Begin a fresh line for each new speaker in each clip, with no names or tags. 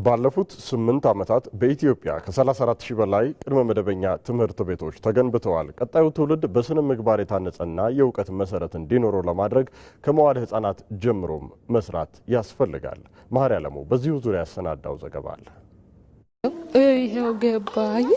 ባለፉት 8 ዓመታት በኢትዮጵያ ከ34000 በላይ ቅድመ መደበኛ ትምህርት ቤቶች ተገንብተዋል። ቀጣዩ ትውልድ በስነ ምግባር የታነጸና የእውቀት መሰረት እንዲኖረው ለማድረግ ከመዋዕለ ሕፃናት ጀምሮም መስራት ያስፈልጋል። መሐሪ ዓለሙ በዚሁ ዙሪያ ያሰናዳው ዘገባ አለ።
ይሄው ገባኝ።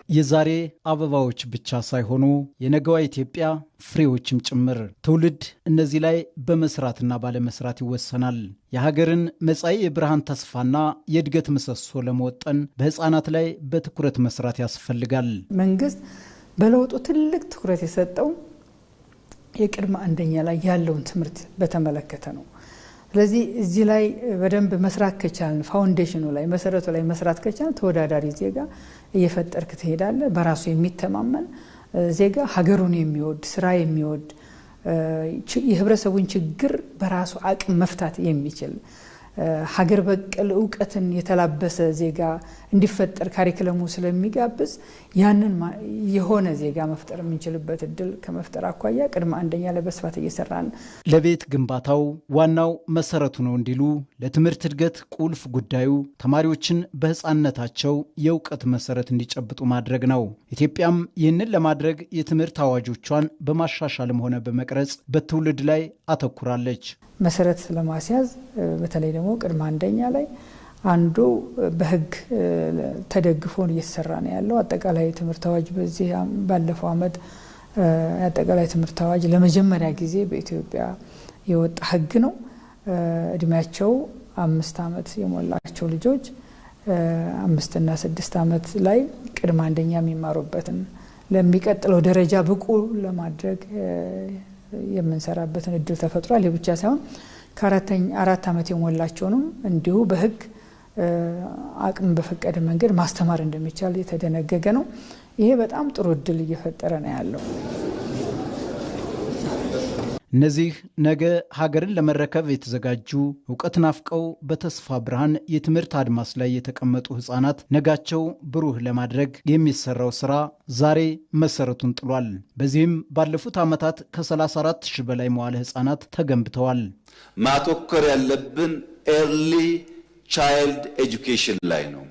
የዛሬ አበባዎች ብቻ ሳይሆኑ የነገዋ ኢትዮጵያ ፍሬዎችም ጭምር ትውልድ እነዚህ ላይ በመስራትና ባለመስራት ይወሰናል። የሀገርን መጻኢ የብርሃን ተስፋና የእድገት ምሰሶ ለመወጠን በህፃናት ላይ በትኩረት መስራት ያስፈልጋል።
መንግስት በለውጡ ትልቅ ትኩረት የሰጠው የቅድመ አንደኛ ላይ ያለውን ትምህርት በተመለከተ ነው። ስለዚህ እዚህ ላይ በደንብ መስራት ከቻልን ፋውንዴሽኑ ላይ መሰረቱ ላይ መስራት ከቻልን ተወዳዳሪ ዜጋ እየፈጠርክ ትሄዳለህ። በራሱ የሚተማመን ዜጋ፣ ሀገሩን የሚወድ ስራ የሚወድ የህብረተሰቡን ችግር በራሱ አቅም መፍታት የሚችል ሀገር በቀል ዕውቀትን የተላበሰ ዜጋ እንዲፈጠር ካሪኩለሙ ስለሚጋብዝ ያንን የሆነ ዜጋ መፍጠር የምንችልበት እድል ከመፍጠር አኳያ ቅድመ አንደኛ ላይ በስፋት እየሰራን
ለቤት ግንባታው ዋናው መሰረቱ ነው እንዲሉ ለትምህርት እድገት ቁልፍ ጉዳዩ ተማሪዎችን በህፃንነታቸው የእውቀት መሰረት እንዲጨብጡ ማድረግ ነው። ኢትዮጵያም ይህንን ለማድረግ የትምህርት አዋጆቿን በማሻሻልም ሆነ በመቅረጽ በትውልድ ላይ አተኩራለች።
መሰረት ለማስያዝ በተለይ ደግሞ ቅድመ አንደኛ ላይ አንዱ በህግ ተደግፎን እየተሰራ ነው ያለው አጠቃላይ ትምህርት አዋጅ። በዚህ ባለፈው አመት አጠቃላይ ትምህርት አዋጅ ለመጀመሪያ ጊዜ በኢትዮጵያ የወጣ ህግ ነው። እድሜያቸው 5 ዓመት የሞላቸው ልጆች 5 እና 6 ዓመት ላይ ቅድመ አንደኛ የሚማሩበትን ለሚቀጥለው ደረጃ ብቁ ለማድረግ የምንሰራበትን እድል ተፈጥሯል። ይህ ብቻ ሳይሆን ከ4 ዓመት የሞላቸውንም እንዲሁ በህግ አቅም በፈቀደ መንገድ ማስተማር እንደሚቻል የተደነገገ ነው። ይሄ በጣም ጥሩ እድል እየፈጠረ ነው ያለው።
እነዚህ ነገ ሀገርን ለመረከብ የተዘጋጁ እውቀት ናፍቀው በተስፋ ብርሃን የትምህርት አድማስ ላይ የተቀመጡ ህፃናት ነጋቸው ብሩህ ለማድረግ የሚሰራው ስራ ዛሬ መሰረቱን ጥሏል። በዚህም ባለፉት ዓመታት ከ34000 በላይ መዋዕለ ሕፃናት ተገንብተዋል።
ማተኮር ያለብን ኤርሊ ቻይልድ ኤጁኬሽን ላይ ነው።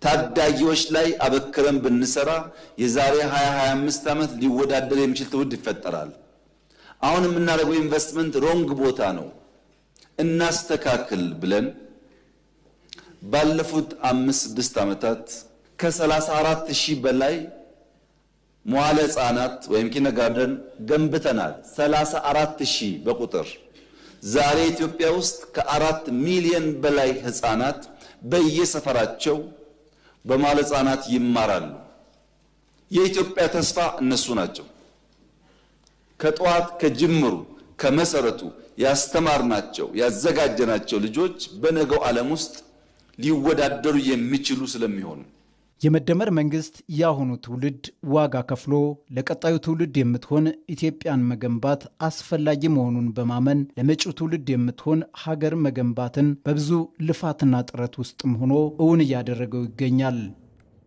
ታዳጊዎች ላይ አበክረን ብንሰራ የዛሬ 20-25 ዓመት ሊወዳደር የሚችል ትውልድ ይፈጠራል። አሁን የምናደርገው ኢንቨስትመንት ሮንግ ቦታ ነው። እናስተካክል ብለን ባለፉት 5-6 ዓመታት ከ34000 በላይ መዋዕለ ሕፃናት ወይም ኪንደርጋርተን ገንብተናል። 34000 በቁጥር ዛሬ ኢትዮጵያ ውስጥ ከ4 ሚሊዮን በላይ ህፃናት በየሰፈራቸው በመዋዕለ ሕፃናት ይማራሉ። የኢትዮጵያ ተስፋ እነሱ ናቸው። ከጧት ከጅምሩ ከመሰረቱ ያስተማርናቸው ያዘጋጀናቸው ልጆች በነገው ዓለም ውስጥ ሊወዳደሩ የሚችሉ ስለሚሆኑ
የመደመር መንግስት ያሁኑ ትውልድ ዋጋ ከፍሎ ለቀጣዩ ትውልድ የምትሆን ኢትዮጵያን መገንባት አስፈላጊ መሆኑን በማመን ለመጪው ትውልድ የምትሆን ሀገር መገንባትን በብዙ ልፋትና ጥረት ውስጥም ሆኖ እውን እያደረገው ይገኛል።